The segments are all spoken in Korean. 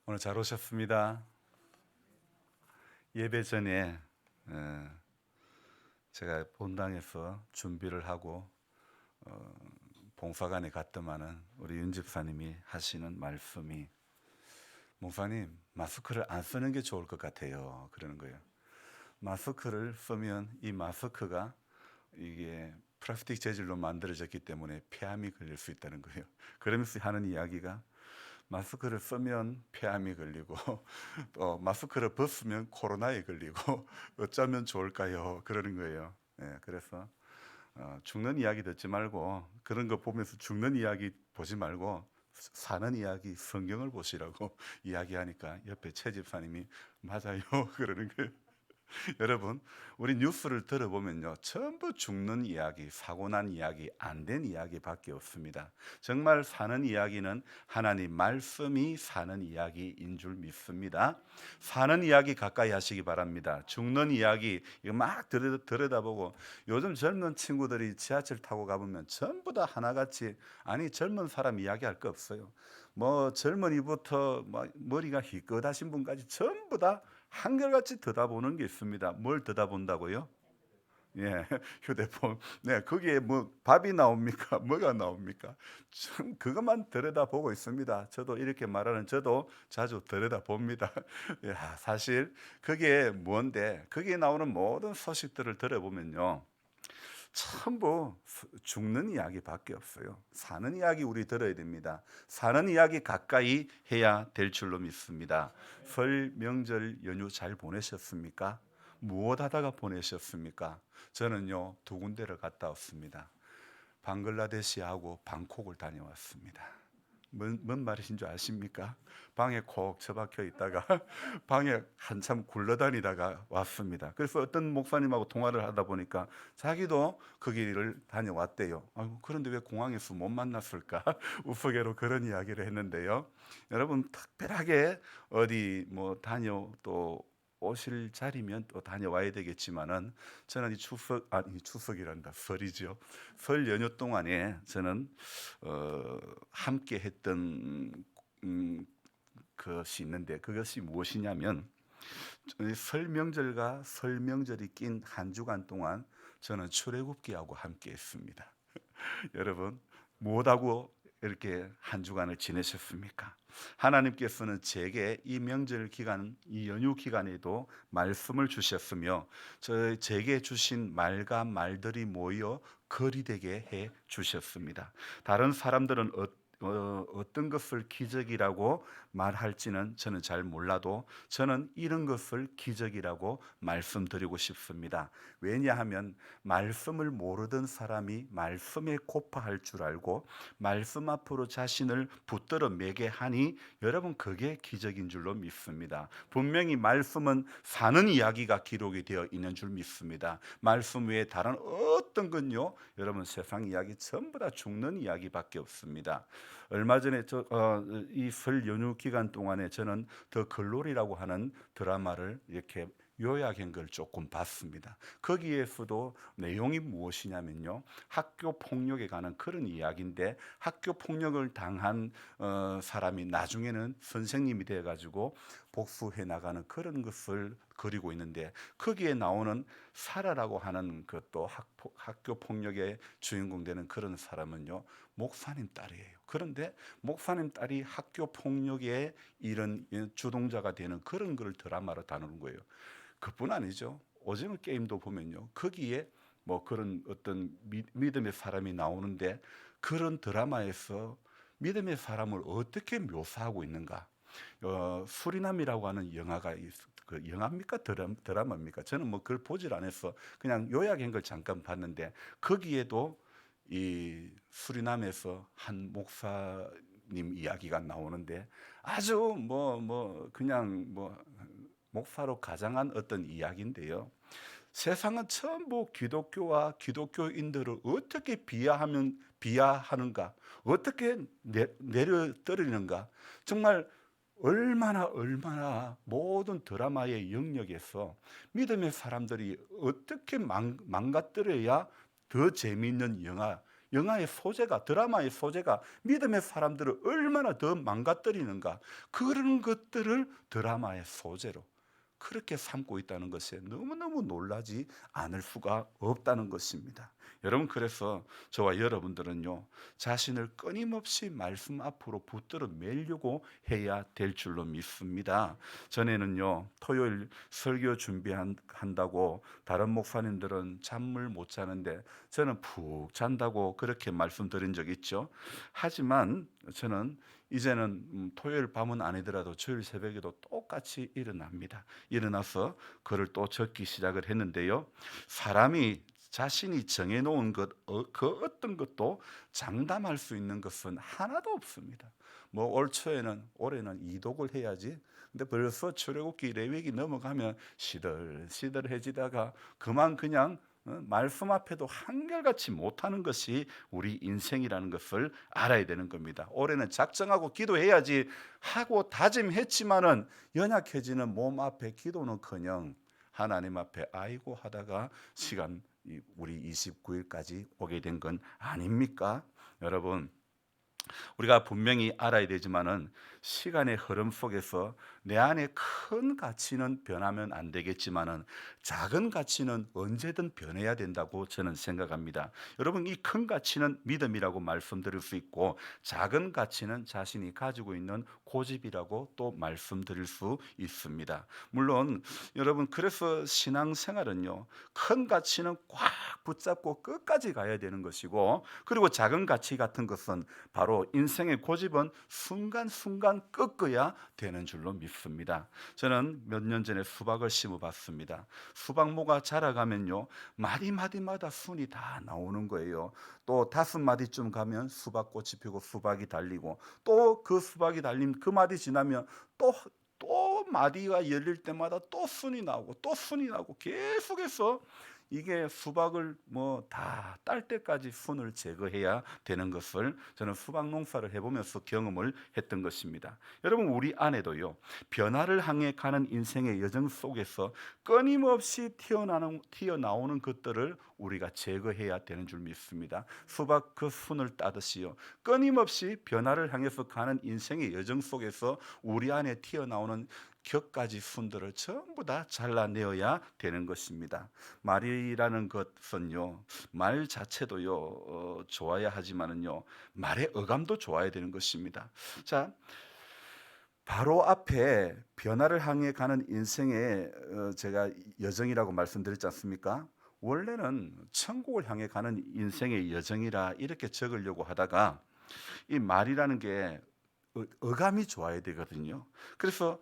오늘 잘 오셨습니다. 예배 전에 제가 본당에서 준비를 하고 봉사관에 갔더만은 우리 윤 집사님이 하시는 말씀이, 목사님 마스크를 안 쓰는 게 좋을 것 같아요, 그러는 거예요. 마스크를 쓰면 이 마스크가 이게 플라스틱 재질로 만들어졌기 때문에 폐암이 걸릴 수 있다는 거예요. 그러면서 하는 이야기가, 마스크를 쓰면 폐암이 걸리고 또 마스크를 벗으면 코로나에 걸리고 어쩌면 좋을까요? 그러는 거예요. 그래서 죽는 이야기 듣지 말고, 그런 거 보면서 죽는 이야기 보지 말고 사는 이야기 성경을 보시라고 이야기하니까 옆에 최 집사님이 맞아요 그러는 거예요. 여러분, 우리 뉴스를 들어보면요, 전부 죽는 이야기, 사고 난 이야기, 안 된 이야기밖에 없습니다. 정말 사는 이야기는 하나님 말씀이 사는 이야기인 줄 믿습니다. 사는 이야기 가까이 하시기 바랍니다. 죽는 이야기 이거 막 들여다보고, 요즘 젊은 친구들이 지하철 타고 가보면 전부 다 하나같이, 아니 젊은 사람 이야기할 거 없어요. 뭐 젊은이부터 머리가 희끗하신 분까지 전부 다 한결같이 들여다보는 게 있습니다. 뭘 들여다본다고요? 예, 휴대폰. 네, 거기에 뭐 밥이 나옵니까? 뭐가 나옵니까? 참 그것만 들여다보고 있습니다. 저도 이렇게 말하는 저도 자주 들여다봅니다. 야, 사실 그게 뭔데? 거기에 나오는 모든 소식들을 들어보면요, 전부 죽는 이야기밖에 없어요. 사는 이야기 우리 들어야 됩니다. 사는 이야기 가까이 해야 될 줄로 믿습니다. 설 명절 연휴 잘 보내셨습니까? 무엇 하다가 보내셨습니까? 저는요, 두 군데를 갔다 왔습니다. 방글라데시하고 방콕을 다녀왔습니다. 뭔 말이신 줄 아십니까? 방에 콕 처박혀 있다가 방에 한참 굴러다니다가 왔습니다. 그래서 어떤 목사님하고 통화를 하다 보니까 자기도 그 길을 다녀왔대요. 아이고, 그런데 왜 공항에서 못 만났을까? 우스개로 그런 이야기를 했는데요. 여러분, 특별하게 어디 뭐 다녀 또 오실 자리면 또 다녀와야 되겠지만은, 저는 이 추석이란다, 설이죠. 설 연휴 동안에 저는 함께 했던 음, 것이 있는데, 그것이 무엇이냐면, 설 명절과 설 명절이 낀 한 주간 동안 저는 출애굽기하고 함께 했습니다. 여러분, 무엇하고 이렇게 한 주간을 지내셨습니까? 하나님께서는 제게 이 명절 기간, 이 연휴 기간에도 말씀을 주셨으며, 제게 주신 말과 말들이 모여 거리 되게 해 주셨습니다. 다른 사람들은 어떤 것을 기적이라고 말할지는 저는 잘 몰라도, 저는 이런 것을 기적이라고 말씀드리고 싶습니다. 왜냐하면 말씀을 모르던 사람이 말씀에 고파할 줄 알고 말씀 앞으로 자신을 붙들어 매게 하니, 여러분, 그게 기적인 줄로 믿습니다. 분명히 말씀은 사는 이야기가 기록이 되어 있는 줄 믿습니다. 말씀 외에 다른 어떤 건요, 여러분, 세상 이야기 전부 다 죽는 이야기밖에 없습니다. 얼마 전에 이 설 연휴 기간 동안에 저는 더 글로리라고 하는 드라마를 이렇게 요약한 걸 조금 봤습니다. 거기에서도 내용이 무엇이냐면요, 학교 폭력에 관한 그런 이야기인데, 학교 폭력을 당한 사람이 나중에는 선생님이 돼 가지고 복수해 나가는 그런 것을 그리고 있는데, 거기에 나오는 사라라고 하는 그또 학교 폭력의 주인공 되는 그런 사람은요, 목사님 딸이에요. 그런데 목사님 딸이 학교 폭력의 이런 주동자가 되는 그런 걸 드라마로 다루는 거예요. 그뿐 아니죠. 오징어 게임도 보면요, 거기에 뭐 그런 어떤 믿음의 사람이 나오는데, 그런 드라마에서 믿음의 사람을 어떻게 묘사하고 있는가. 수리남이라고 하는 영화가 그 영화입니까 드라마입니까? 저는 뭐 그걸 보질 않아서 그냥 요약한 걸 잠깐 봤는데, 거기에도 이 수리남에서 한 목사님 이야기가 나오는데, 아주 그냥 목사로 가장한 어떤 이야기인데요. 세상은 전부 기독교와 기독교인들을 어떻게 비하하는가, 어떻게 내려 떨리는가. 정말 얼마나 모든 드라마의 영역에서 믿음의 사람들이 어떻게 망가뜨려야 더 재미있는 영화, 영화의 소재가, 드라마의 소재가 믿음의 사람들을 얼마나 더 망가뜨리는가, 그런 것들을 드라마의 소재로 그렇게 삼고 있다는 것에 너무너무 놀라지 않을 수가 없다는 것입니다. 여러분, 그래서 저와 여러분들은요, 자신을 끊임없이 말씀 앞으로 붙들어 매려고 해야 될 줄로 믿습니다. 전에는요, 토요일 설교 준비한다고 다른 목사님들은 잠을 못 자는데 저는 푹 잔다고 그렇게 말씀드린 적 있죠. 하지만 저는 이제는 토요일 밤은 아니더라도 주일 새벽에도 똑같이 일어납니다. 일어나서 글을 또 적기 시작을 했는데요, 사람이 자신이 정해놓은 그 어떤 것도 장담할 수 있는 것은 하나도 없습니다. 뭐 올해는 이독을 해야지. 근데 벌써 출애굽기 레위기 넘어가면 시들시들해지다가 그만 그냥 말씀 앞에도 한결같이 못하는 것이 우리 인생이라는 것을 알아야 되는 겁니다. 올해는 작정하고 기도해야지 하고 다짐했지만은 연약해지는 몸 앞에 기도는커녕 하나님 앞에 아이고 하다가 우리 29일까지 오게 된 건 아닙니까? 여러분, 우리가 분명히 알아야 되지만은 시간의 흐름 속에서 내 안에 큰 가치는 변하면 안 되겠지만은 작은 가치는 언제든 변해야 된다고 저는 생각합니다. 여러분, 이 큰 가치는 믿음이라고 말씀드릴 수 있고, 작은 가치는 자신이 가지고 있는 고집이라고 또 말씀드릴 수 있습니다. 물론 여러분, 그래서 신앙생활은요, 큰 가치는 꽉 붙잡고 끝까지 가야 되는 것이고, 그리고 작은 가치 같은 것은 바로 인생의 고집은 순간순간 꺾어야 되는 줄로 믿습니다. 저는 몇 년 전에 수박을 심어봤습니다. 수박모가 자라가면요, 마디마디마다 순이 다 나오는 거예요. 또 5마디쯤 가면 수박꽃이 피고 수박이 달리고, 또 그 수박이 달린 그 마디 지나면 또 마디가 열릴 때마다 또 순이 나오고 또 순이 나오고, 계속해서 이게 수박을 뭐 다 딸 때까지 순을 제거해야 되는 것을 저는 수박 농사를 해보면서 경험을 했던 것입니다. 여러분, 우리 안에도요, 변화를 향해 가는 인생의 여정 속에서 끊임없이 튀어나오는 것들을 우리가 제거해야 되는 줄 믿습니다. 수박 그 순을 따듯이요, 끊임없이 변화를 향해서 가는 인생의 여정 속에서 우리 안에 튀어나오는 격가지 순들을 전부 다 잘라내어야 되는 것입니다. 말이라는 것은요, 말 자체도요, 좋아야 하지만은요, 말의 어감도 좋아야 되는 것입니다. 자, 바로 앞에 변화를 향해 가는 인생의 제가 여정이라고 말씀드렸지 않습니까? 원래는 천국을 향해 가는 인생의 여정이라 이렇게 적으려고 하다가, 이 말이라는 게 어감이 좋아야 되거든요. 그래서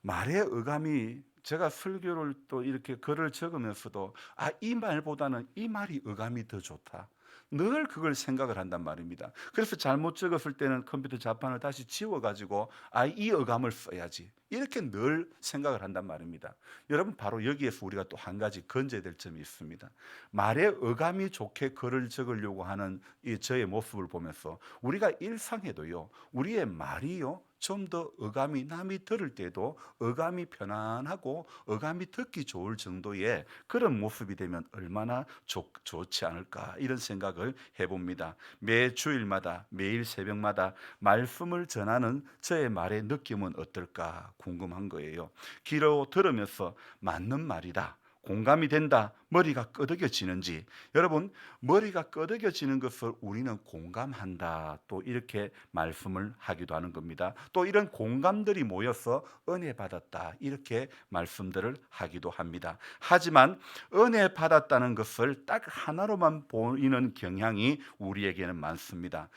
말의 어감이, 제가 설교를 또 이렇게 글을 적으면서도 이 말보다는 이 말이 어감이 더 좋다, 늘 그걸 생각을 한단 말입니다. 그래서 잘못 적었을 때는 컴퓨터 자판을 다시 지워가지고 이 어감을 써야지, 이렇게 늘 생각을 한단 말입니다. 여러분, 바로 여기에서 우리가 또 한 가지 건져야 될 점이 있습니다. 말의 어감이 좋게 글을 적으려고 하는 이 저의 모습을 보면서 우리가 일상에도요, 우리의 말이요, 좀 더 어감이, 남이 들을 때도 어감이 편안하고 어감이 듣기 좋을 정도의 그런 모습이 되면 얼마나 좋지 않을까, 이런 생각을 해봅니다. 매 주일마다, 매일 새벽마다 말씀을 전하는 저의 말의 느낌은 어떨까 궁금한 거예요. 귀로 들으면서 맞는 말이다, 공감이 된다, 머리가 끄덕여지는지. 여러분, 머리가 끄덕여지는 것을 우리는 공감한다, 또 이렇게 말씀을 하기도 하는 겁니다. 또 이런 공감들이 모여서 은혜 받았다, 이렇게 말씀들을 하기도 합니다. 하지만 은혜 받았다는 것을 딱 하나로만 보이는 경향이 우리에게는 많습니다.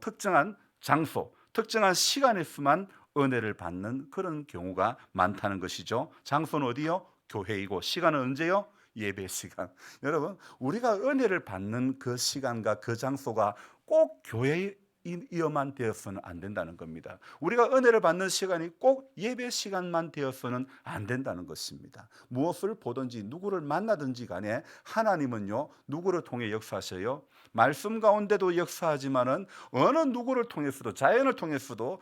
특정한 장소, 특정한 시간에서만 은혜를 받는 그런 경우가 많다는 것이죠. 장소는 어디요? 교회이고, 시간은 언제요? 예배 시간. 여러분, 우리가 은혜를 받는 그 시간과 그 장소가 꼭 교회이어만 되어서는 안 된다는 겁니다. 우리가 은혜를 받는 시간이 꼭 예배 시간만 되어서는 안 된다는 것입니다. 무엇을 보든지 누구를 만나든지 간에 하나님은요, 누구를 통해 역사하셔요? 말씀 가운데도 역사하지만은 어느 누구를 통해서도, 자연을 통해서도,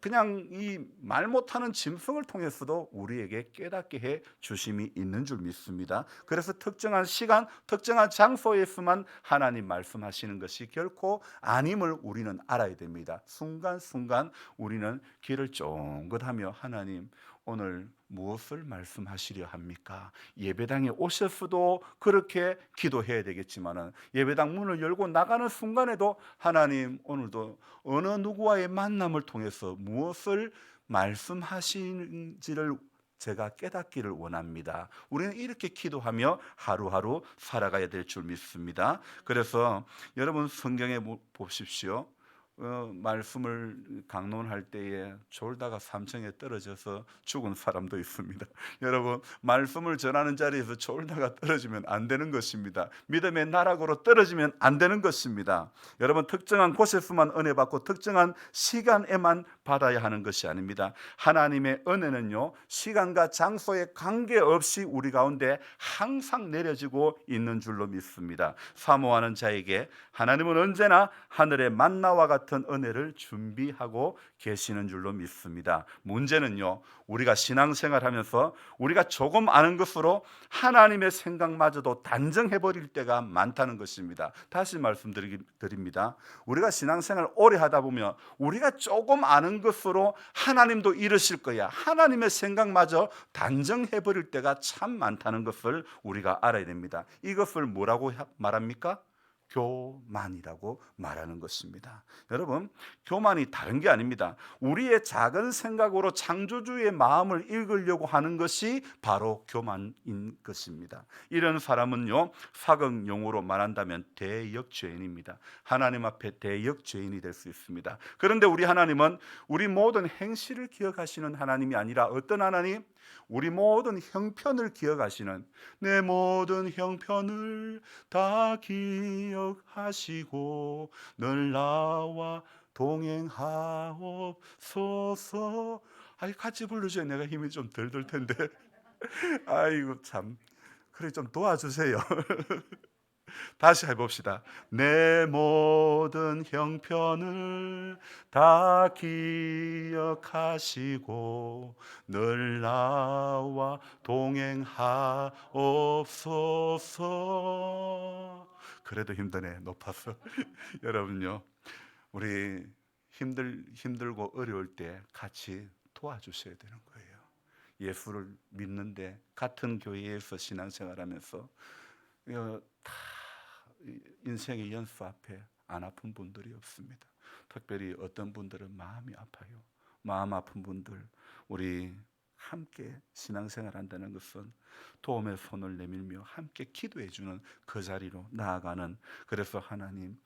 그냥 이 말 못하는 짐승을 통해서도 우리에게 깨닫게 해 주심이 있는 줄 믿습니다. 그래서 특정한 시간, 특정한 장소에서만 하나님 말씀하시는 것이 결코 아님을 우리는 알아야 됩니다. 순간순간 우리는 귀를 쫑긋하며 하나님 오늘 무엇을 말씀하시려 합니까? 예배당에 오셨어도 그렇게 기도해야 되겠지만은 예배당 문을 열고 나가는 순간에도 하나님 오늘도 어느 누구와의 만남을 통해서 무엇을 말씀하시는지를 제가 깨닫기를 원합니다. 우리는 이렇게 기도하며 하루하루 살아가야 될 줄 믿습니다. 그래서 여러분 성경에 보십시오. 말씀을 강론할 때에 졸다가 삼층에 떨어져서 죽은 사람도 있습니다. 여러분 말씀을 전하는 자리에서 졸다가 떨어지면 안 되는 것입니다. 믿음의 나락으로 떨어지면 안 되는 것입니다. 여러분 특정한 곳에서만 은혜 받고 특정한 시간에만 받아야 하는 것이 아닙니다. 하나님의 은혜는요 시간과 장소에 관계없이 우리 가운데 항상 내려지고 있는 줄로 믿습니다. 사모하는 자에게 하나님은 언제나 하늘의 만나와 같은 은혜를 준비하고 계시는 줄로 믿습니다. 문제는요 우리가 신앙생활하면서 우리가 조금 아는 것으로 하나님의 생각마저도 단정해 버릴 때가 많다는 것입니다. 다시 말씀드립니다. 우리가 신앙생활 오래 하다 보면 우리가 조금 아는 것으로 하나님도 이러실 거야, 하나님의 생각마저 단정해 버릴 때가 참 많다는 것을 우리가 알아야 됩니다. 이것을 뭐라고 말합니까? 교만이라고 말하는 것입니다. 여러분 교만이 다른 게 아닙니다. 우리의 작은 생각으로 창조주의 마음을 읽으려고 하는 것이 바로 교만인 것입니다. 이런 사람은요 사극 용어로 말한다면 대역죄인입니다. 하나님 앞에 대역죄인이 될 수 있습니다. 그런데 우리 하나님은 우리 모든 행실을 기억하시는 하나님이 아니라 어떤 하나님? 우리 모든 형편을 기억하시는, 내 모든 형편을 다 기억하시고 늘 나와 동행하옵소서. 같이 불러줘야 내가 힘이 좀 덜 들 텐데. 아이고 참, 그래 좀 도와주세요. 다시 해봅시다. 내 모든 형편을 다 기억하시고 늘 나와 동행하옵소서. 그래도 힘드네 높아서. 여러분요 우리 힘들고 어려울 때 같이 도와주셔야 되는 거예요. 예수를 믿는데 같은 교회에서 신앙생활하면서 다 인생의 연수 앞에 안 아픈 분들이 없습니다. 특별히 어떤 분들은 마음이 아파요. 마음 아픈 분들, 우리 함께 신앙생활 한다는 것은 도움의 손을 내밀며 함께 기도해 주는 그 자리로 나아가는, 그래서 하나님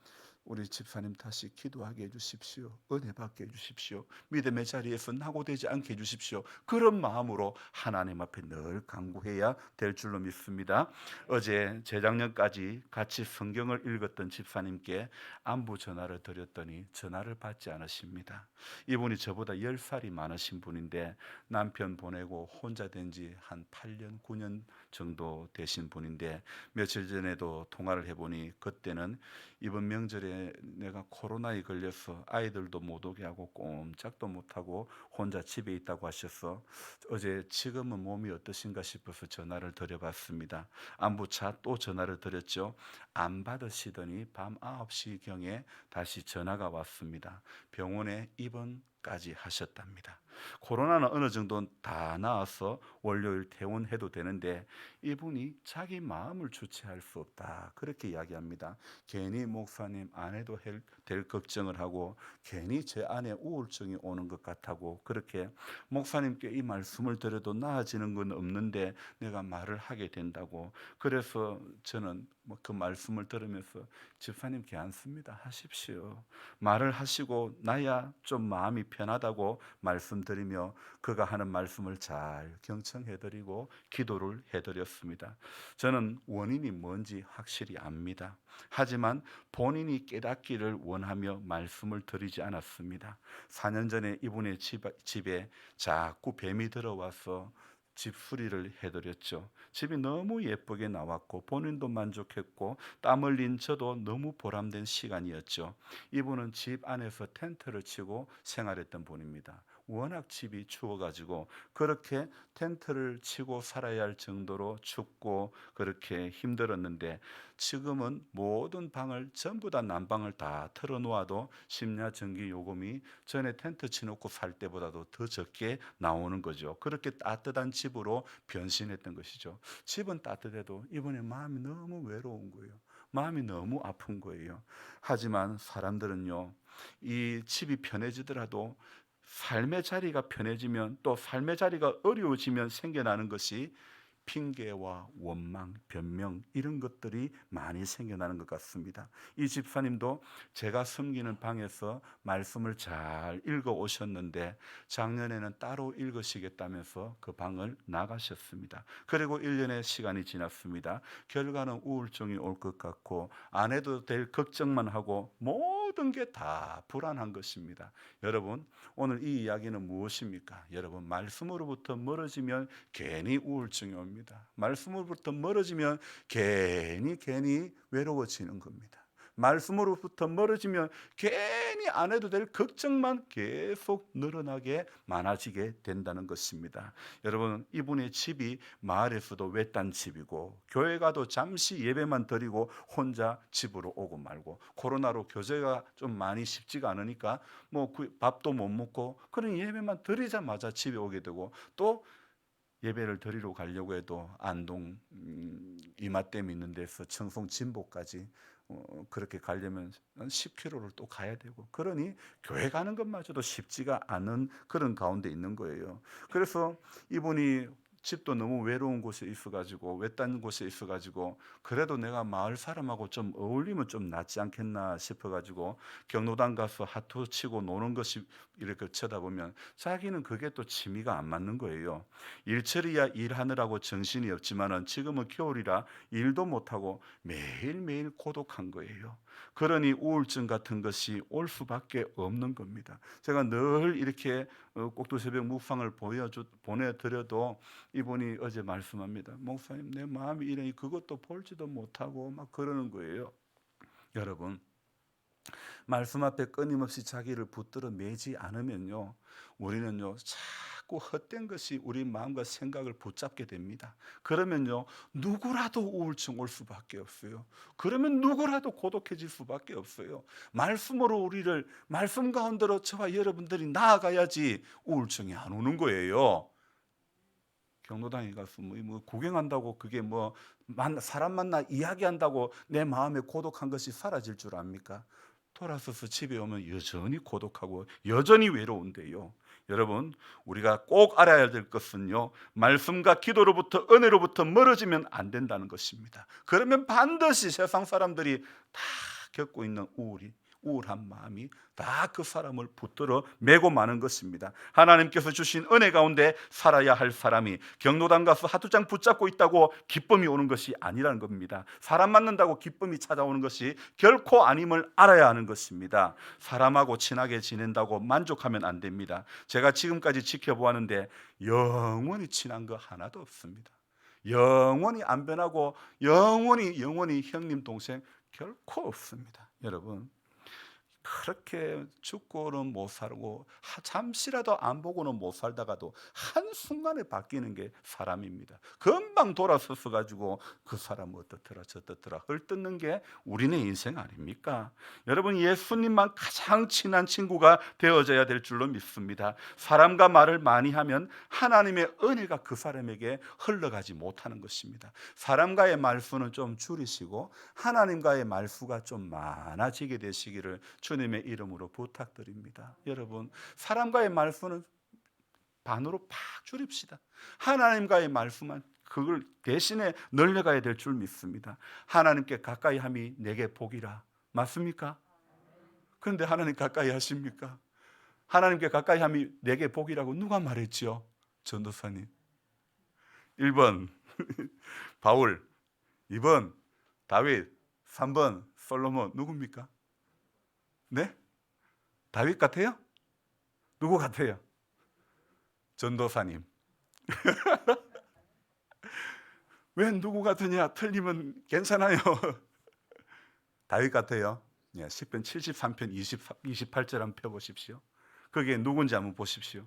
우리 집사님 다시 기도하게 해주십시오. 은혜 받게 해주십시오. 믿음의 자리에서 낙오되지 않게 해주십시오. 그런 마음으로 하나님 앞에 늘 간구해야 될 줄로 믿습니다. 어제 재작년까지 같이 성경을 읽었던 집사님께 안부 전화를 드렸더니 전화를 받지 않으십니다. 이분이 저보다 10살이 많으신 분인데 남편 보내고 혼자 된 지 한 8년 9년 정도 되신 분인데 며칠 전에도 통화를 해보니 그때는 이번 명절에 내가 코로나에 걸려서 아이들도 못 오게 하고 꼼짝도 못하고 혼자 집에 있다고 하셔서 어제 지금은 몸이 어떠신가 싶어서 전화를 드려봤습니다. 안부차 또 전화를 드렸죠. 안 받으시더니 밤 9시경에 다시 전화가 왔습니다. 병원에 입원까지 하셨답니다. 코로나는 어느 정도 다 나아서 월요일 퇴원해도 되는데 이분이 자기 마음을 주체할 수 없다 그렇게 이야기합니다. 괜히 목사님 안 해도 될 걱정을 하고 괜히 제 안에 우울증이 오는 것 같다고, 그렇게 목사님께 이 말씀을 드려도 나아지는 건 없는데 내가 말을 하게 된다고. 그래서 저는 그 말씀을 들으면서 집사님 괜찮습니다 하십시오. 말을 하시고 나야 좀 마음이 편하다고 말씀드리며 그가 하는 말씀을 잘 경청해드리고 기도를 해드렸습니다. 저는 원인이 뭔지 확실히 압니다. 하지만 본인이 깨닫기를 원하며 말씀을 드리지 않았습니다. 4년 전에 이분의 집에 자꾸 뱀이 들어와서 집 수리를 해드렸죠. 집이 너무 예쁘게 나왔고 본인도 만족했고 땀 흘린 저도 너무 보람된 시간이었죠. 이분은 집 안에서 텐트를 치고 생활했던 분입니다. 워낙 집이 추워가지고 그렇게 텐트를 치고 살아야 할 정도로 춥고 그렇게 힘들었는데, 지금은 모든 방을 전부 다 난방을 다 틀어놓아도 심야 전기 요금이 전에 텐트 치놓고 살 때보다도 더 적게 나오는 거죠. 그렇게 따뜻한 집으로 변신했던 것이죠. 집은 따뜻해도 이번에 마음이 너무 외로운 거예요. 마음이 너무 아픈 거예요. 하지만 사람들은요, 이 집이 편해지더라도 삶의 자리가 편해지면, 또 삶의 자리가 어려워지면 생겨나는 것이 핑계와 원망, 변명, 이런 것들이 많이 생겨나는 것 같습니다. 이 집사님도 제가 섬기는 방에서 말씀을 잘 읽어 오셨는데 작년에는 따로 읽으시겠다면서 그 방을 나가셨습니다. 그리고 1년의 시간이 지났습니다. 결과는 우울증이 올 것 같고 안 해도 될 걱정만 하고 모든 게 다 불안한 것입니다. 여러분, 오늘 이 이야기는 무엇입니까? 여러분, 말씀으로부터 멀어지면 괜히 우울증이 옵니다. 말씀으로부터 멀어지면 괜히 외로워지는 겁니다. 말씀으로부터 멀어지면 괜히 안 해도 될 걱정만 계속 늘어나게 많아지게 된다는 것입니다. 여러분, 이분의 집이 마을에서도 외딴 집이고 교회 가도 잠시 예배만 드리고 혼자 집으로 오고 말고, 코로나로 교제가 좀 많이 쉽지가 않으니까 뭐 밥도 못 먹고 그런 예배만 드리자마자 집에 오게 되고, 또 예배를 드리러 가려고 해도 안동 이마댐 있는 데서 청송 진보까지 그렇게 가려면 10km를 또 가야 되고, 그러니 교회 가는 것마저도 쉽지가 않은 그런 가운데 있는 거예요. 그래서 이분이 집도 너무 외로운 곳에 있어가지고, 외딴 곳에 있어가지고 그래도 내가 마을 사람하고 좀 어울리면 좀 낫지 않겠나 싶어가지고 경로당 가서 하트 치고 노는 것이 이렇게 쳐다보면 자기는 그게 또 취미가 안 맞는 거예요. 일처리야 일하느라고 정신이 없지만은 지금은 겨울이라 일도 못하고 매일매일 고독한 거예요. 그러니 우울증 같은 것이 올 수밖에 없는 겁니다. 제가 늘 이렇게 꼭두새벽 묵상을 보내드려도 이분이 어제 말씀합니다. 목사님, 내 마음이 이러니 그것도 볼지도 못하고 막 그러는 거예요. 여러분, 말씀 앞에 끊임없이 자기를 붙들어 매지 않으면요, 우리는요 자꾸 헛된 것이 우리 마음과 생각을 붙잡게 됩니다. 그러면요 누구라도 우울증 올 수밖에 없어요. 그러면 누구라도 고독해질 수밖에 없어요. 말씀으로 우리를, 말씀 가운데로 저와 여러분들이 나아가야지 우울증이 안 오는 거예요. 경로당에 가서 뭐 구경한다고 그게 뭐 사람 만나 이야기한다고 내 마음의 고독한 것이 사라질 줄 압니까? 돌아서서 집에 오면 여전히 고독하고 여전히 외로운데요. 여러분, 우리가 꼭 알아야 될 것은요, 말씀과 기도로부터, 은혜로부터 멀어지면 안 된다는 것입니다. 그러면 반드시 세상 사람들이 다 겪고 있는 우울한 마음이 다 그 사람을 붙들어 메고 마는 것입니다. 하나님께서 주신 은혜 가운데 살아야 할 사람이 경로당 가서 하두장 붙잡고 있다고 기쁨이 오는 것이 아니라는 겁니다. 사람 만난다고 기쁨이 찾아오는 것이 결코 아님을 알아야 하는 것입니다. 사람하고 친하게 지낸다고 만족하면 안 됩니다. 제가 지금까지 지켜보았는데 영원히 친한 거 하나도 없습니다. 영원히 안 변하고 영원히 형님 동생 결코 없습니다. 여러분, 그렇게 죽고는 못 살고 잠시라도 안 보고는 못 살다가도 한순간에 바뀌는 게 사람입니다. 금방 돌아서서 가지고 그 사람 어떻더라 저떻더라 헐뜯는 게 우리네 인생 아닙니까? 여러분, 예수님만 가장 친한 친구가 되어져야 될 줄로 믿습니다. 사람과 말을 많이 하면 하나님의 은혜가 그 사람에게 흘러가지 못하는 것입니다. 사람과의 말수는 좀 줄이시고 하나님과의 말수가 좀 많아지게 되시기를 주님의 이름으로 부탁드립니다. 여러분, 사람과의 말수는 반으로 팍 줄입시다. 하나님과의 말수만 그걸 대신에 늘려가야 될 줄 믿습니다. 하나님께 가까이 함이 내게 복이라. 맞습니까? 그런데 하나님 가까이 하십니까? 하나님께 가까이 함이 내게 복이라고 누가 말했지요? 전도사님. 1번 바울, 2번 다윗, 3번 솔로몬. 누굽니까? 네? 다윗 같아요? 누구 같아요? 전도사님. 왜 누구 같으냐? 틀리면 괜찮아요. 다윗 같아요. 예, 시편 73편 28절 한번 펴보십시오. 그게 누군지 한번 보십시오.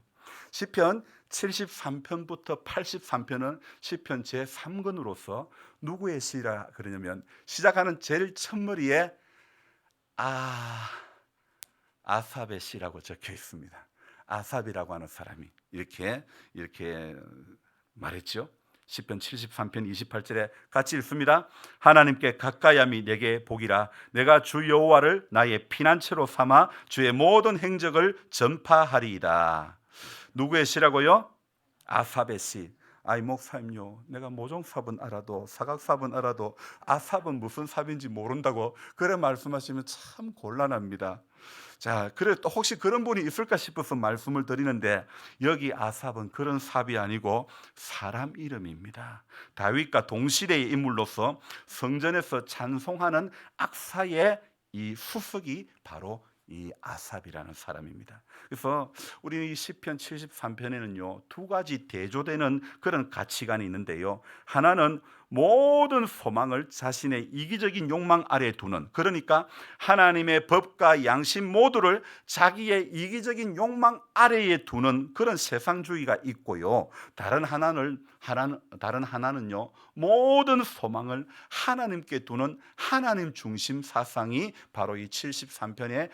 시편 73편부터 83편은 시편 제3권으로서 누구의 시라 그러냐면 시작하는 제일 첫머리에 아삽의 시라고 적혀 있습니다. 아삽이라고 하는 사람이 이렇게 말했죠. 시편 73편 28절에 같이 읽습니다. 하나님께 가까이함이 내게 복이라. 내가 주 여호와를 나의 피난처로 삼아 주의 모든 행적을 전파하리이다. 누구의 시라고요? 아삽의 시. 아이 목사님요, 내가 모종삽은 알아도 사각삽은 알아도 아삽은 무슨 삽인지 모른다고 그래 말씀하시면 참 곤란합니다. 자, 그래 또 혹시 그런 분이 있을까 싶어서 말씀을 드리는데 여기 아삽은 그런 삽이 아니고 사람 이름입니다. 다윗과 동시대의 인물로서 성전에서 찬송하는 악사의 이 수석이 바로 이 아삽이라는 사람입니다. 그래서 우리 이 시편 73편에는요 두 가지 대조되는 그런 가치관이 있는데요. 하나는 모든 소망을 자신의 이기적인 욕망 아래에 두는, 그러니까 하나님의 법과 양심 모두를 자기의 이기적인 욕망 아래에 두는 그런 세상주의가 있고요. 다른 하나는요 모든 소망을 하나님께 두는 하나님 중심 사상이 바로 이 73편에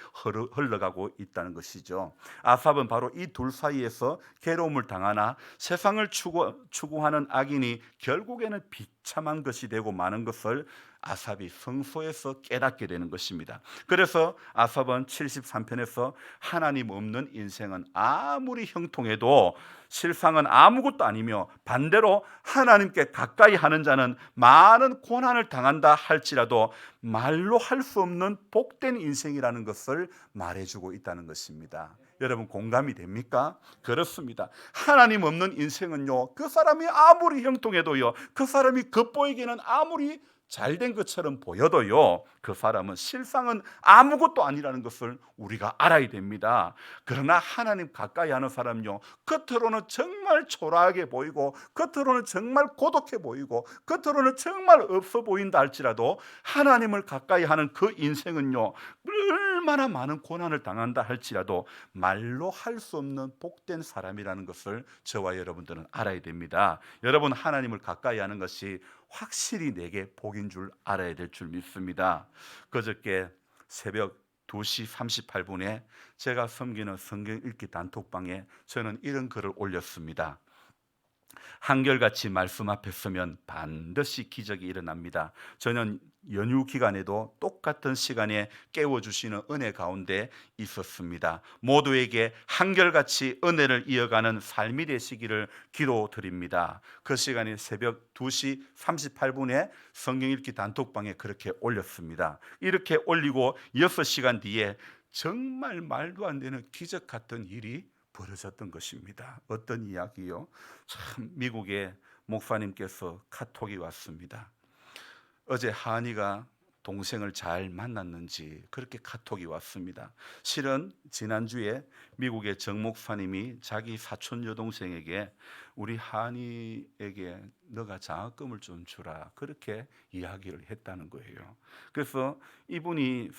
흘러가고 있다는 것이죠. 아삽은 바로 이 둘 사이에서 괴로움을 당하나 세상을 추구하는 악인이 결국에는 비참한 것이 되고 마는 것을 아삽이 성소에서 깨닫게 되는 것입니다. 그래서 아삽은 73편에서 하나님 없는 인생은 아무리 형통해도 실상은 아무것도 아니며 반대로 하나님께 가까이 하는 자는 많은 고난을 당한다 할지라도 말로 할 수 없는 복된 인생이라는 것을 말해주고 있다는 것입니다. 여러분 공감이 됩니까? 그렇습니다. 하나님 없는 인생은요 그 사람이 아무리 형통해도요 그 사람이 겉보이기는 아무리 잘된 것처럼 보여도요 그 사람은 실상은 아무것도 아니라는 것을 우리가 알아야 됩니다. 그러나 하나님 가까이 하는 사람요 겉으로는 정말 초라하게 보이고 겉으로는 정말 고독해 보이고 겉으로는 정말 없어 보인다 할지라도 하나님을 가까이 하는 그 인생은요 얼마나 많은 고난을 당한다 할지라도 말로 할 수 없는 복된 사람이라는 것을 저와 여러분들은 알아야 됩니다. 여러분 하나님을 가까이 하는 것이 확실히 내게 복인 줄 알아야 될 줄 믿습니다. 그저께 새벽 2시 38분에 제가 섬기는 성경 읽기 단톡방에 저는 이런 글을 올렸습니다. 한결같이 말씀 앞에 서면 반드시 기적이 일어납니다. 저는 연휴 기간에도 똑같은 시간에 깨워주시는 은혜 가운데 있었습니다. 모두에게 한결같이 은혜를 이어가는 삶이 되시기를 기도드립니다. 그 시간이 새벽 2시 38분에 성경 읽기 단톡방에 그렇게 올렸습니다. 이렇게 올리고 6시간 뒤에 정말 말도 안 되는 기적 같은 일이 벌어졌던 것입니다. 어떤 이야기요? 참 미국의 목사님께서 카톡이 왔습니다. 어제 하은이가 동생을 잘 만났는지 그렇게 카톡이 왔습니다. 실은 지난주에 미국의 정 목사님이 자기 사촌 여동생에게 우리 하은이에게 너가 장학금을 좀 주라 그렇게 이야기를 했다는 거예요. 그래서 이분이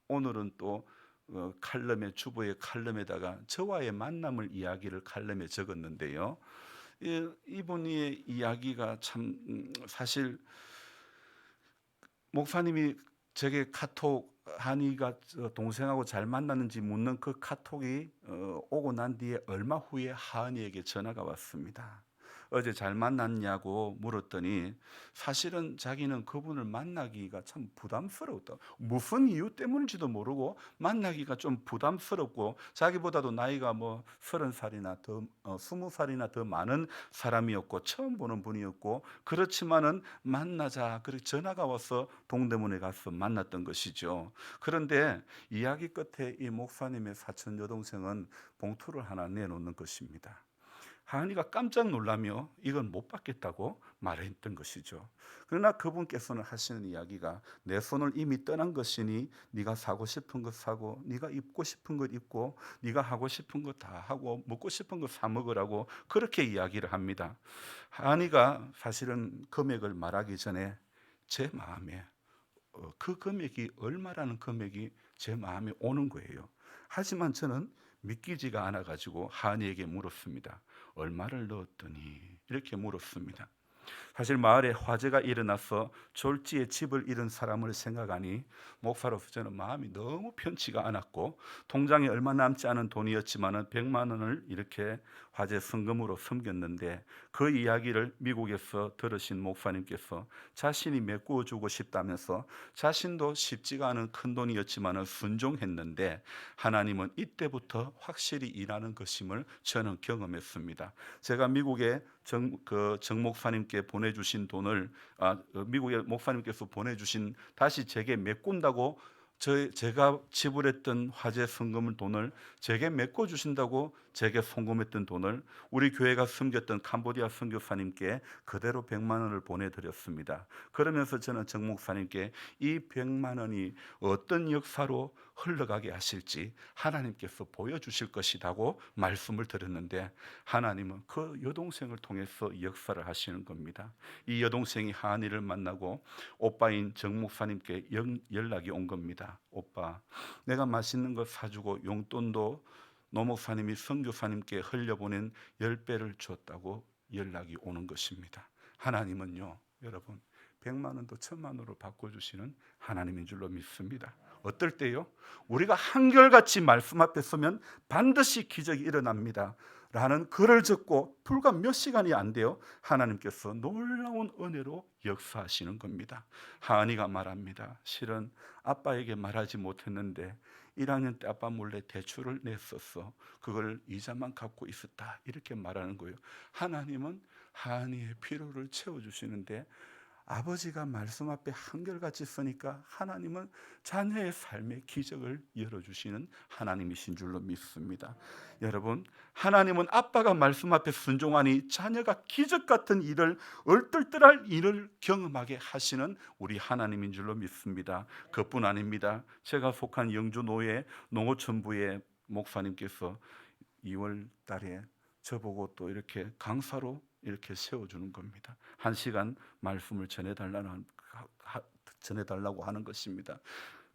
오늘은 또 칼럼에 주보의 칼럼에다가 저와의 만남을 이야기를 칼럼에 적었는데요. 이분의 이야기가 참 사실 목사님이 제게 카톡 한이가 동생하고 잘 만났는지 묻는 그 카톡이 오고 난 뒤에 얼마 후에 하은이에게 전화가 왔습니다. 어제 잘 만났냐고 물었더니 사실은 자기는 그분을 만나기가 참 부담스러웠다. 무슨 이유 때문인지도 모르고 만나기가 좀 부담스럽고 자기보다도 나이가 뭐 30살이나 더 20살이나 더 많은 사람이었고 처음 보는 분이었고 그렇지만은 만나자 그렇게 전화가 와서 동대문에 가서 만났던 것이죠. 그런데 이야기 끝에 이 목사님의 사촌 여동생은 봉투를 하나 내놓는 것입니다. 하은이가 깜짝 놀라며 이건 못 받겠다고 말했던 것이죠. 그러나 그분께서는 하시는 이야기가 내 손을 이미 떠난 것이니 네가 사고 싶은 것 사고 네가 입고 싶은 것 입고 네가 하고 싶은 것 다 하고 먹고 싶은 것 사 먹으라고 그렇게 이야기를 합니다. 하은이가 사실은 금액을 말하기 전에 제 마음에 그 금액이 얼마라는 금액이 제 마음에 오는 거예요. 하지만 저는 믿기지가 않아 가지고 하은이에게 물었습니다. 얼마를 넣었더니 이렇게 물었습니다. 사실 마을에 화재가 일어나서 졸지에 집을 잃은 사람을 생각하니 목사로서 저는 마음이 너무 편치가 않았고, 통장에 얼마 남지 않은 돈이었지만 100만 원을 이렇게 화재 성금으로 섬겼는데, 그 이야기를 미국에서 들으신 목사님께서 자신이 메꾸어 주고 싶다면서 자신도 쉽지가 않은 큰 돈이었지만 순종했는데 하나님은 이때부터 확실히 일하는 것임을 저는 경험했습니다. 제가 미국에 정 목사님께 보내주신 돈을 미국의 목사님께서 보내주신 다시 제게 메꾼다고 제가 지불했던 화재 성금 돈을 제게 메꿔 주신다고 제게 송금했던 돈을 우리 교회가 섬겼던 캄보디아 선교사님께 그대로 100만 원을 보내드렸습니다. 그러면서 저는 정 목사님께 이 100만 원이 어떤 역사로 흘러가게 하실지 하나님께서 보여주실 것이라고 말씀을 드렸는데, 하나님은 그 여동생을 통해서 역사를 하시는 겁니다. 이 여동생이 하은이를 만나고 오빠인 정 목사님께 연락이 온 겁니다. 오빠, 내가 맛있는 거 사주고 용돈도 노 목사님이 선교사님께 흘려보낸 10배를 줬다고 연락이 오는 것입니다. 하나님은요, 여러분, 100만 원도 1000만 원으로 바꿔주시는 하나님인 줄로 믿습니다. 어떨 때요? 우리가 한결같이 말씀 앞에 서면 반드시 기적이 일어납니다 라는 글을 적고 불과 몇 시간이 안 돼요, 하나님께서 놀라운 은혜로 역사하시는 겁니다. 하은이가 말합니다. 실은 아빠에게 말하지 못했는데 1학년 때 아빠 몰래 대출을 냈었어. 그걸 이자만 갖고 있었다. 이렇게 말하는 거예요. 하나님은 하은이의 필요를 채워주시는데, 아버지가 말씀 앞에 한결같이 서니까 하나님은 자녀의 삶의 기적을 열어주시는 하나님이신 줄로 믿습니다. 여러분, 하나님은 아빠가 말씀 앞에 순종하니 자녀가 기적 같은 일을, 얼떨떨할 일을 경험하게 하시는 우리 하나님인 줄로 믿습니다. 그뿐 아닙니다. 제가 속한 영주노예 농어촌부의 목사님께서 2월 달에 저보고 또 이렇게 강사로 이렇게 세워주는 겁니다. 1시간 말씀을 전해달라고 하는 것입니다.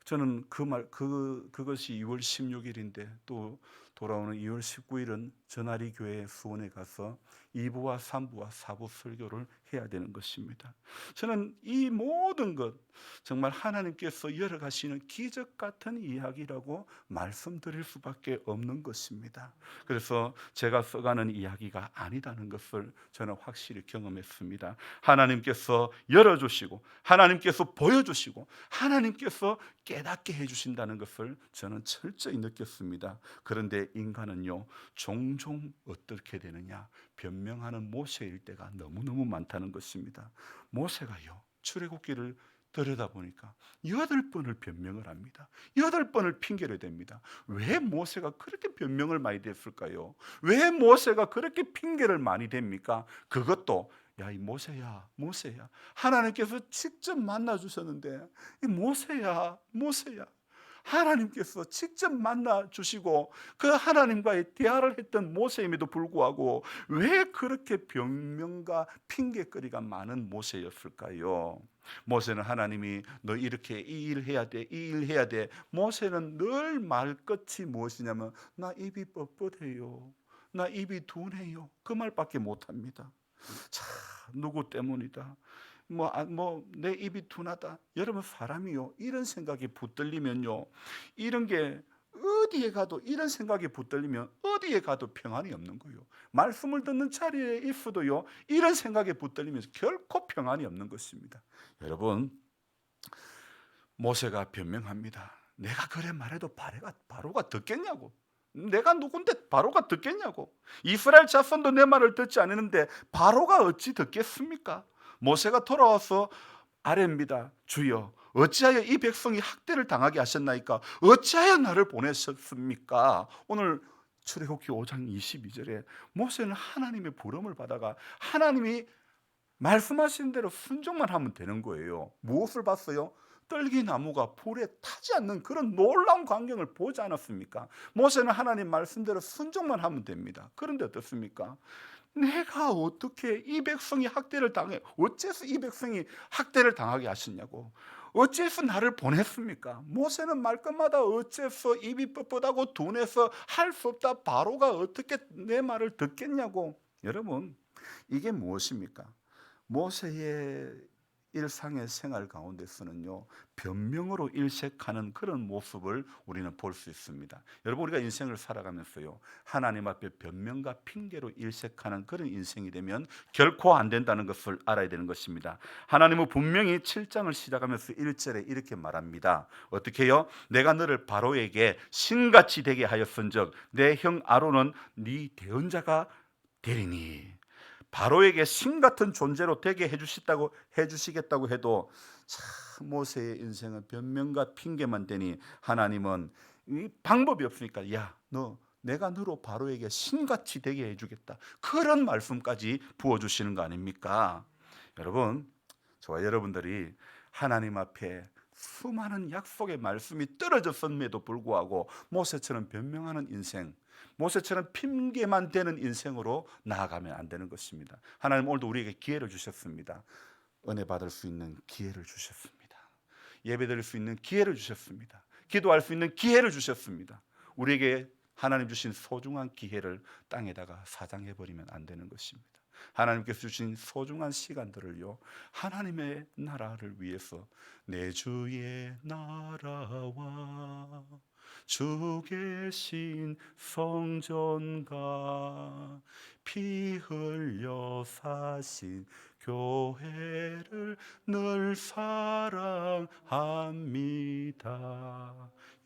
저는 그것이 2월 16일인데 또 돌아오는 2월 19일은 전아리 교회 수원에 가서 2부와 3부와 4부 설교를 해야 되는 것입니다. 저는 이 모든 것 정말 하나님께서 열어가시는 기적 같은 이야기라고 말씀드릴 수밖에 없는 것입니다. 그래서 제가 써가는 이야기가 아니라는 것을 저는 확실히 경험했습니다. 하나님께서 열어주시고 하나님께서 보여주시고 하나님께서 깨닫게 해주신다는 것을 저는 철저히 느꼈습니다. 그런데 인간은요, 종종 어떻게 되느냐, 변명하는 모세일 때가 너무너무 많다는 것입니다. 모세가요, 출애굽기를 들여다보니까 8번을 변명을 합니다. 8번을 핑계를 댑니다. 왜 모세가 그렇게 변명을 많이 댔을까요? 왜 모세가 그렇게 핑계를 많이 댑니까? 그것도 야, 이 모세야, 모세야, 하나님께서 직접 만나 주셨는데, 이 모세야, 모세야, 하나님께서 직접 만나 주시고 그 하나님과의 대화를 했던 모세임에도 불구하고 왜 그렇게 변명과 핑계거리가 많은 모세였을까요? 모세는 하나님이 너 이렇게 이 일 해야 돼, 이 일 해야 돼. 모세는 늘 말끝이 무엇이냐면 나 입이 뻣뻣해요, 나 입이 둔해요, 그 말밖에 못합니다. 자, 누구 때문이다, 내 입이 둔하다. 여러분, 사람이요, 이런 생각이 붙들리면요, 이런 게 어디에 가도, 이런 생각이 붙들리면 어디에 가도 평안이 없는 거예요. 말씀을 듣는 자리에 있어도요, 이런 생각에 붙들리면서 결코 평안이 없는 것입니다. 여러분, 모세가 변명합니다. 내가 그래 말해도 바로가 듣겠냐고. 내가 누군데 바로가 듣겠냐고. 이스라엘 자손도 내 말을 듣지 않는데 바로가 어찌 듣겠습니까? 모세가 돌아와서 아뢰입니다. 주여, 어찌하여 이 백성이 학대를 당하게 하셨나이까? 어찌하여 나를 보내셨습니까? 오늘 출애굽기 5장 22절에 모세는 하나님의 부름을 받아가 하나님이 말씀하신 대로 순종만 하면 되는 거예요. 무엇을 봤어요? 떨기나무가 불에 타지 않는 그런 놀라운 광경을 보지 않았습니까? 모세는 하나님 말씀대로 순종만 하면 됩니다. 그런데 어떻습니까? 내가 어떻게 이 백성이 학대를 당해, 어째서 이 백성이 학대를 당하게 하셨냐고, 어째서 나를 보냈습니까? 모세는 말끝마다 어째서 입이 뻣뻣하고 둔해서 할 수 없다, 바로가 어떻게 내 말을 듣겠냐고. 여러분, 이게 무엇입니까? 모세의 일상의 생활 가운데서는요, 변명으로 일색하는 그런 모습을 우리는 볼 수 있습니다. 여러분, 우리가 인생을 살아가면서요, 하나님 앞에 변명과 핑계로 일색하는 그런 인생이 되면 결코 안 된다는 것을 알아야 되는 것입니다. 하나님은 분명히 7장을 시작하면서 1절에 이렇게 말합니다. 어떻게 해요? 내가 너를 바로에게 신같이 되게 하였은즉 내 형 아론은 네 대언자가 되리니. 바로에게 신 같은 존재로 되게 해주시겠다고 해도 참 모세의 인생은 변명과 핑계만 되니 하나님은 이 방법이 없으니까 내가 너로 바로에게 신같이 되게 해주겠다, 그런 말씀까지 부어주시는 거 아닙니까? 여러분, 저와 여러분들이 하나님 앞에 수많은 약속의 말씀이 떨어졌음에도 불구하고 모세처럼 변명하는 인생, 모세처럼 핑계만 되는 인생으로 나아가면 안 되는 것입니다. 하나님 오늘도 우리에게 기회를 주셨습니다. 은혜 받을 수 있는 기회를 주셨습니다. 예배드릴 수 있는 기회를 주셨습니다. 기도할 수 있는 기회를 주셨습니다. 우리에게 하나님 주신 소중한 기회를 땅에다가 사장해버리면 안 되는 것입니다. 하나님께서 주신 소중한 시간들을요, 하나님의 나라를 위해서 내 주의 나라와 주 계신 성전과 피 흘려 사신 교회를 늘 사랑합니다.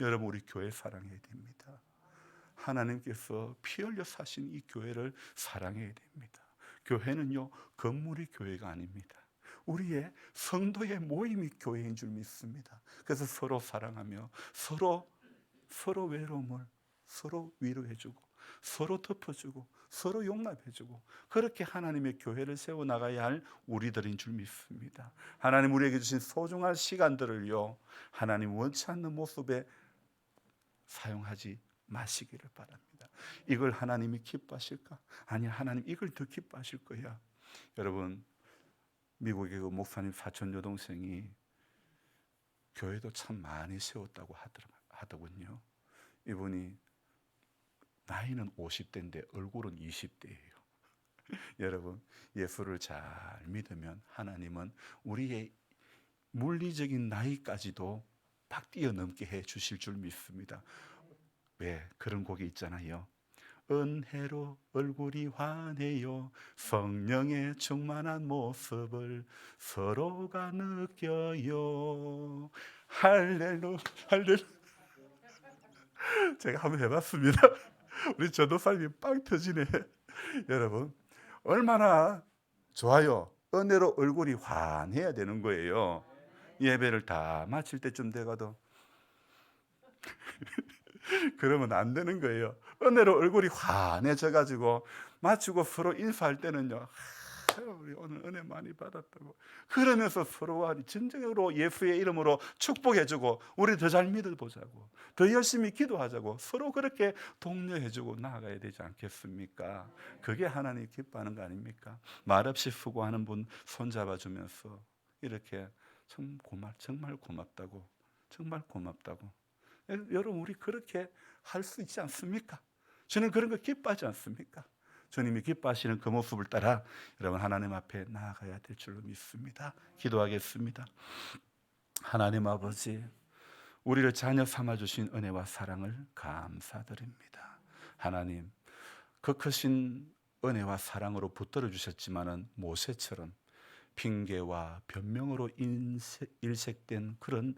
여러분, 우리 교회 사랑해야 됩니다. 하나님께서 피 흘려 사신 이 교회를 사랑해야 됩니다. 교회는요, 건물이 교회가 아닙니다. 우리의 성도의 모임이 교회인 줄 믿습니다. 그래서 서로 사랑하며 서로 외로움을 서로 위로해주고 서로 덮어주고 서로 용납해주고, 그렇게 하나님의 교회를 세워나가야 할 우리들인 줄 믿습니다. 하나님 우리에게 주신 소중한 시간들을요, 하나님 원치 않는 모습에 사용하지 마시기를 바랍니다. 이걸 하나님이 기뻐하실까? 아니, 하나님 이걸 더 기뻐하실 거야. 여러분, 미국의 그 목사님 사촌 여동생이 교회도 참 많이 세웠다고 하더군요. 이분이 나이는 50대인데 얼굴은 20대예요. 여러분, 예수를 잘 믿으면 하나님은 우리의 물리적인 나이까지도 막 뛰어넘게 해 주실 줄 믿습니다. 왜? 그런 곡이 있잖아요. 은혜로 얼굴이 환해요. 성령의 충만한 모습을 서로가 느껴요. 할렐루야, 할렐루야. 제가 한번 해봤습니다. 우리 전도사님이 빵 터지네. 여러분, 얼마나 좋아요. 은혜로 얼굴이 환해야 되는 거예요. 예배를 다 마칠 때쯤 돼가도 그러면 안 되는 거예요. 은혜로 얼굴이 환해져가지고 마치고 서로 인사할 때는요, 우리 오늘 은혜 많이 받았다고 그러면서 서로가 진정으로 예수의 이름으로 축복해주고 우리 더 잘 믿어보자고 더 열심히 기도하자고 서로 그렇게 독려해주고 나아가야 되지 않겠습니까? 그게 하나님 기뻐하는 거 아닙니까? 말없이 수고하는 분 손잡아주면서 이렇게 정말 고맙다고, 정말 고맙다고. 여러분, 우리 그렇게 할 수 있지 않습니까? 저는 그런 거 기뻐하지 않습니까? 주님이 기뻐하시는 그 모습을 따라 여러분 하나님 앞에 나아가야 될 줄로 믿습니다. 기도하겠습니다. 하나님 아버지, 우리를 자녀 삼아주신 은혜와 사랑을 감사드립니다. 하나님, 그 크신 은혜와 사랑으로 붙들어 주셨지만은 모세처럼 핑계와 변명으로 일색된 그런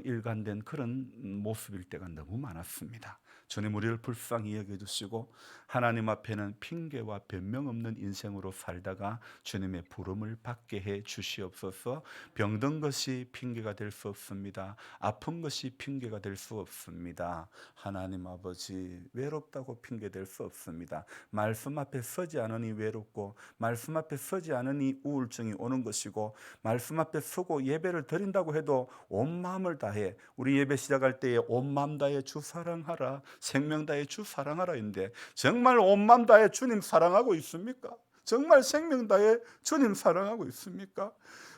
일관된 그런 모습일 때가 너무 많았습니다. 주님 우리를 불쌍히 여겨주시고 하나님 앞에는 핑계와 변명 없는 인생으로 살다가 주님의 부름을 받게 해 주시옵소서. 병든 것이 핑계가 될 수 없습니다. 아픈 것이 핑계가 될 수 없습니다. 하나님 아버지, 외롭다고 핑계될 수 없습니다. 말씀 앞에 서지 않으니 외롭고 말씀 앞에 서지 않으니 우울증이 오는 것이고 말씀 앞에 서고 예배를 드린다고 해도 온 마음을 다해, 우리 예배 시작할 때에 온 마음 다해 주 사랑하라, 생명 다해 주 사랑하라 인데 정말 온 마음 다해 주님 사랑하고 있습니까? 정말 생명 다해 주님 사랑하고 있습니까?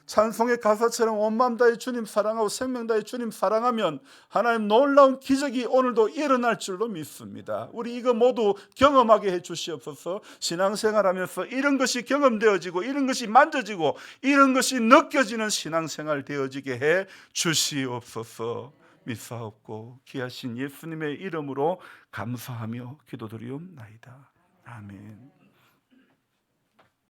찬송의 가사처럼 온 마음 다해 주님 사랑하고 생명 다해 주님 사랑하면 하나님 놀라운 기적이 오늘도 일어날 줄로 믿습니다. 우리 이거 모두 경험하게 해 주시옵소서. 신앙생활하면서 이런 것이 경험되어지고 이런 것이 만져지고 이런 것이 느껴지는 신앙생활 되어지게 해 주시옵소서. 믿사옵고 귀하신 예수님의 이름으로 감사하며 기도드리옵나이다. 아멘.